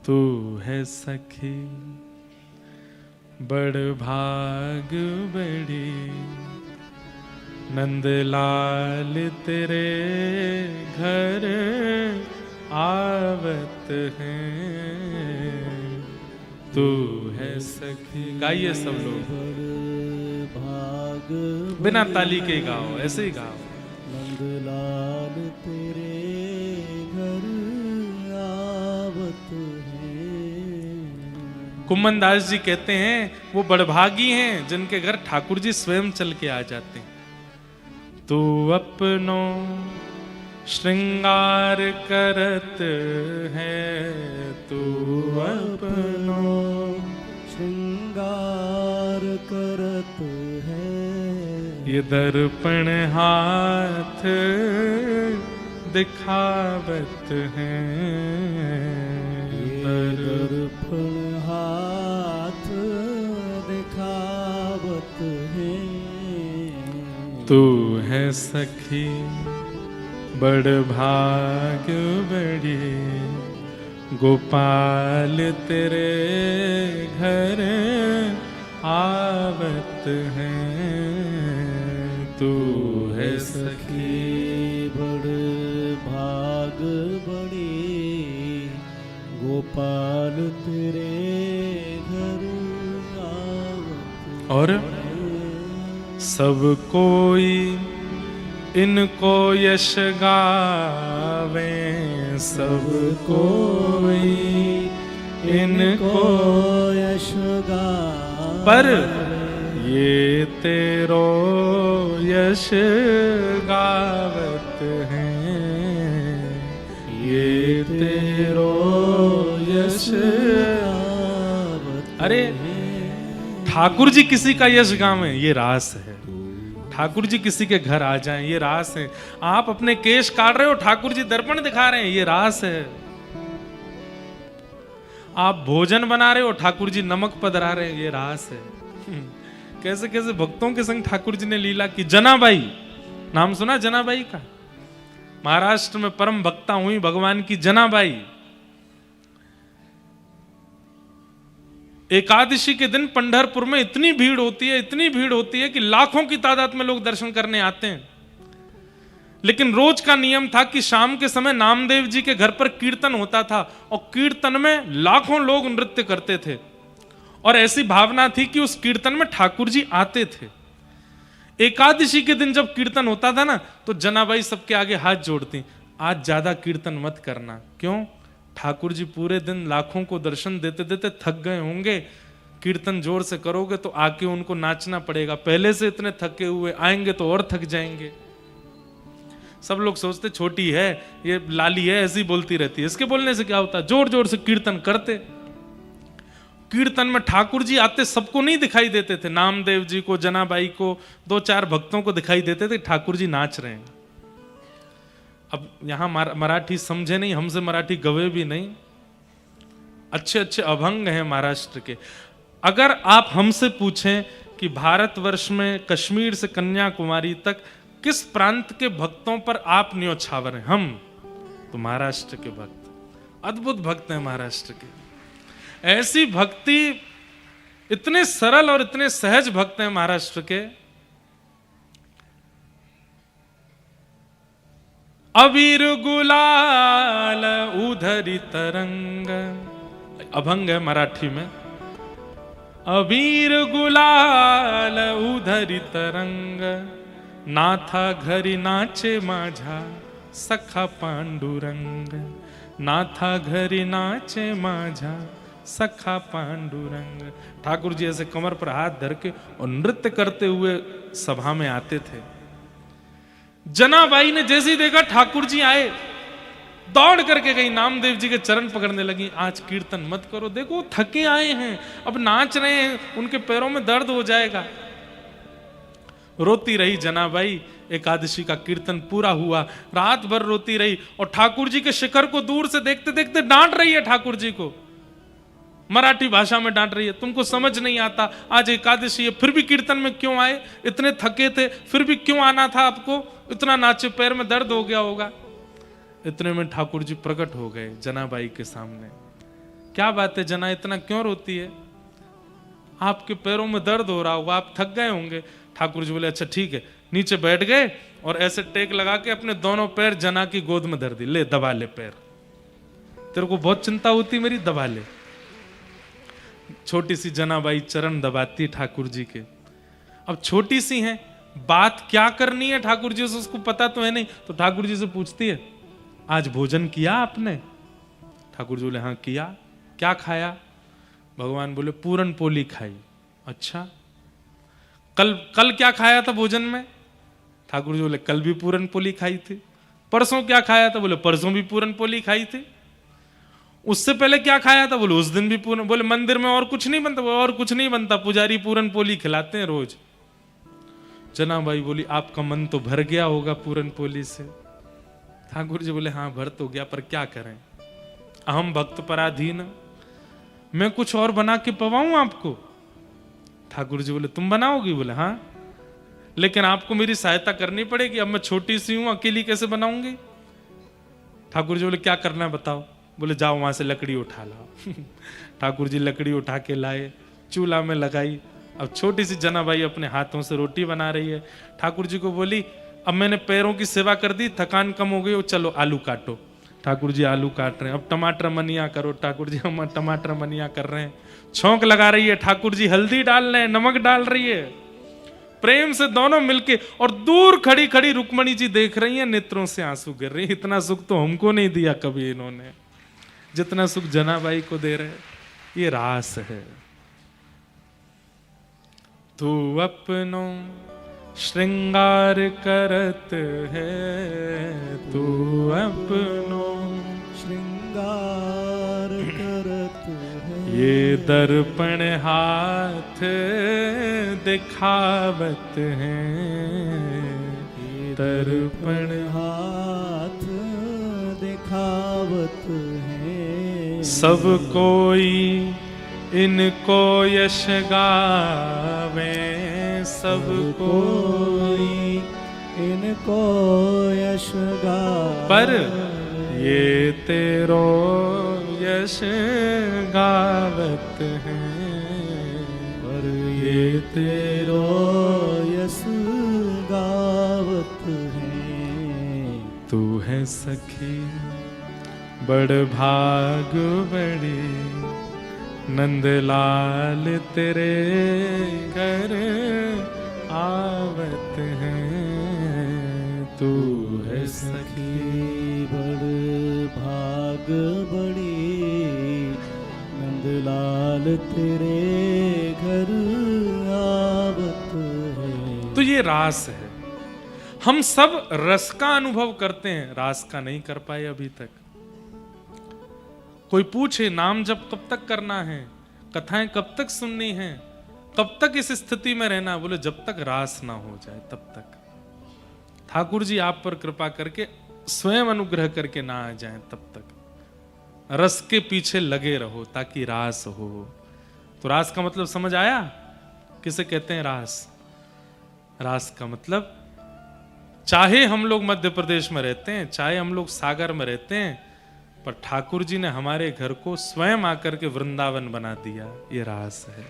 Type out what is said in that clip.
तू है सखी बड़ भाग बड़ी, नंदलाल तेरे घर आवत हैं। तू है सखी। गाइए सब लोग, भाग बिना ताली के गाओ, ऐसे ही गाओ। नंदलाल तेरे घर आवत है। कुम्मन दास जी कहते हैं वो बड़भागी हैं जिनके घर ठाकुर जी स्वयं चल के आ जाते हैं। तू अपनो श्रृंगार करत है, तू अपनो श्रृंगार करत है। ये दर्पण हाथ दिखावत है, दर्पण हाथ दिखावत है। तू है सखी बड़ भाग बड़ी, गोपाल तेरे घर आवत हैं। तू है सखी बड़ भाग बड़ी, गोपाल तेरे घर आवत। और सब कोई इनको यश गावे, सब कोई इनको यश गावे। पर ये तेरो यश गावत हैं, ये तेरो यश गावत। अरे ठाकुर जी किसी का यश गावें, ये रास है। ठाकुर जी किसी के घर आ जाएं, ये रास है। आप अपने केश काट रहे हो, ठाकुर जी दर्पण दिखा रहे हैं, ये रास है। आप भोजन बना रहे हो, ठाकुर जी नमक पधरा रहे हैं, ये रास है। कैसे कैसे भक्तों के संग ठाकुर जी ने लीला की। जनाबाई, नाम सुना जनाबाई का? महाराष्ट्र में परम भक्ता हुई भगवान की जनाबाई। एकादशी के दिन पंढरपुर में इतनी भीड़ होती है, इतनी भीड़ होती है कि लाखों की तादाद में लोग दर्शन करने आते हैं। लेकिन रोज का नियम था कि शाम के समय नामदेव जी के घर पर कीर्तन होता था और कीर्तन में लाखों लोग नृत्य करते थे और ऐसी भावना थी कि उस कीर्तन में ठाकुर जी आते थे। एकादशी के दिन जब कीर्तन होता था ना, तो जनाबाई सबके आगे हाथ जोड़ती, आज ज्यादा कीर्तन मत करना। क्यों? ठाकुर जी पूरे दिन लाखों को दर्शन देते देते थक गए होंगे, कीर्तन जोर से करोगे तो आके उनको नाचना पड़ेगा। पहले से इतने थके हुए, आएंगे तो और थक जाएंगे। सब लोग सोचते छोटी है, ये लाली है, ऐसी बोलती रहती है, इसके बोलने से क्या होता। जोर जोर से कीर्तन करते। कीर्तन में ठाकुर जी आते, सबको नहीं दिखाई देते थे। नामदेव जी को, जनाबाई को, 2-4 भक्तों को दिखाई देते थे ठाकुर जी नाच रहे हैं। अब यहां मराठी समझे नहीं, हमसे मराठी गवे भी नहीं, अच्छे अच्छे अभंग हैं महाराष्ट्र के। अगर आप हमसे पूछें कि भारतवर्ष में कश्मीर से कन्याकुमारी तक किस प्रांत के भक्तों पर आप न्योछावर हैं, हम तो महाराष्ट्र के भक्त। अद्भुत भक्त हैं महाराष्ट्र के। ऐसी भक्ति, इतने सरल और इतने सहज भक्त हैं महाराष्ट्र के। अबीर गुलाल उधरी तरंग, अभंग है मराठी में। अबीर गुलाल उधरी तरंग, नाथा घरी नाचे माझा सखा पांडुरंग। नाथा घरी नाचे माझा सखा पांडुरंग। ठाकुर जी ऐसे कमर पर हाथ धर के और नृत्य करते हुए सभा में आते थे। जनाबाई ने जैसे ही देखा ठाकुर जी आए, दौड़ करके गई, नामदेव जी के चरण पकड़ने लगी। आज कीर्तन मत करो, देखो थके आए हैं, अब नाच रहे हैं, उनके पैरों में दर्द हो जाएगा। रोती रही जनाबाई। एकादशी का कीर्तन पूरा हुआ, रात भर रोती रही और ठाकुर जी के शिखर को दूर से देखते देखते डांट रही है। ठाकुर जी को मराठी भाषा में डांट रही है, तुमको समझ नहीं आता, आज एकादशी है, फिर भी कीर्तन में क्यों आए? इतने थके थे, फिर भी क्यों आना था आपको? इतना नाचे, पैर में दर्द हो गया होगा। इतने में ठाकुर जी प्रकट हो गए जनाबाई के सामने। क्या बात है जना, इतना क्यों रोती है? आपके पैरों में दर्द हो रहा होगा, आप थक गए होंगे। ठाकुर जी बोले अच्छा ठीक है। नीचे बैठ गए और ऐसे टेक लगा के अपने दोनों पैर जना की गोद में धर दी। ले दबा ले पैर, तेरे को बहुत चिंता होती मेरी, दबा ले। छोटी सी जनाबाई चरण दबाती ठाकुर जी के। अब छोटी सी हैं, बात क्या करनी है ठाकुर जी से उसको पता तो है नहीं, तो ठाकुर जी से पूछती है आज भोजन किया आपने? ठाकुर जी बोले हाँ किया। क्या खाया? भगवान बोले पूरन पोली खाई। अच्छा, कल क्या खाया था भोजन में? ठाकुर जी बोले कल भी पूरन पोली खाई थी। परसों क्या खाया था? बोले परसों भी पूरन पोली खाई थी। उससे पहले क्या खाया था? बोले उस दिन भी पूरन। बोले मंदिर में और कुछ नहीं बनता? बोले और कुछ नहीं बनता, पुजारी पूरन पोली खिलाते हैं रोज। जनाबाई बोली आपका मन तो भर गया होगा पूरन पोली से। ठाकुर जी बोले हाँ भर तो गया, पर क्या करें, अहम भक्त पराधीन, मैं कुछ और बना के पवाऊं आपको? ठाकुर जी बोले तुम बनाओगी? बोले हाँ, लेकिन आपको मेरी सहायता करनी पड़ेगी, अब मैं छोटी सी हूं, अकेली कैसे बनाऊंगी? ठाकुर जी बोले क्या करना है बताओ? बोले जाओ वहां से लकड़ी उठा लाओ। ठाकुर जी लकड़ी उठा के लाए, चूल्हा में लगाई। अब छोटी सी जनाबाई अपने हाथों से रोटी बना रही है। ठाकुर जी को बोली अब मैंने पैरों की सेवा कर दी, थकान कम हो गई, चलो आलू काटो। ठाकुर जी आलू काट रहे हैं। अब टमाटर मनिया करो। ठाकुर जी हम टमाटर मनिया कर रहे हैं। छौंक लगा रही है ठाकुर जी, हल्दी डाल रहे हैं, नमक डाल रही है, प्रेम से दोनों मिलके। और दूर खड़ी खड़ी रुक्मणी जी देख रही हैं, नेत्रों से आंसू गिर रहे हैं। इतना सुख तो हमको नहीं दिया कभी इन्होंने, जितना सुख जनाबाई को दे रहे। ये रास है। तू अपनों श्रृंगार करत है, तू अपनों श्रृंगार करत है। ये दर्पण हाथ दिखावत है, दर्पण हाथ दिखावत है। सब कोई इनको यश गावे, सब कोई इनको यश गावे, पर ये तेरो यश गावत है, पर ये तेरो यश गावत है। तू है सखी बड़ भाग बड़ी, नंदलाल तेरे घर आवत है। तू है सखी बड़ भाग बड़ी, नंदलाल तेरे घर आवत है। तो ये रास है। हम सब रस का अनुभव करते हैं, रास का नहीं कर पाए अभी तक। कोई पूछे नाम जप कब तक करना है, कथाएं कब तक सुननी है, कब तक इस स्थिति में रहना? बोले जब तक रास ना हो जाए तब तक। ठाकुर जी आप पर कृपा करके स्वयं अनुग्रह करके ना आ जाएं तब तक रस के पीछे लगे रहो, ताकि रास हो। तो रास का मतलब समझ आया? किसे कहते हैं रास? रास का मतलब चाहे हम लोग मध्य प्रदेश में रहते हैं, चाहे हम लोग सागर में रहते हैं, पर ठाकुर जी ने हमारे घर को स्वयं आकर के वृंदावन बना दिया। ये रास है।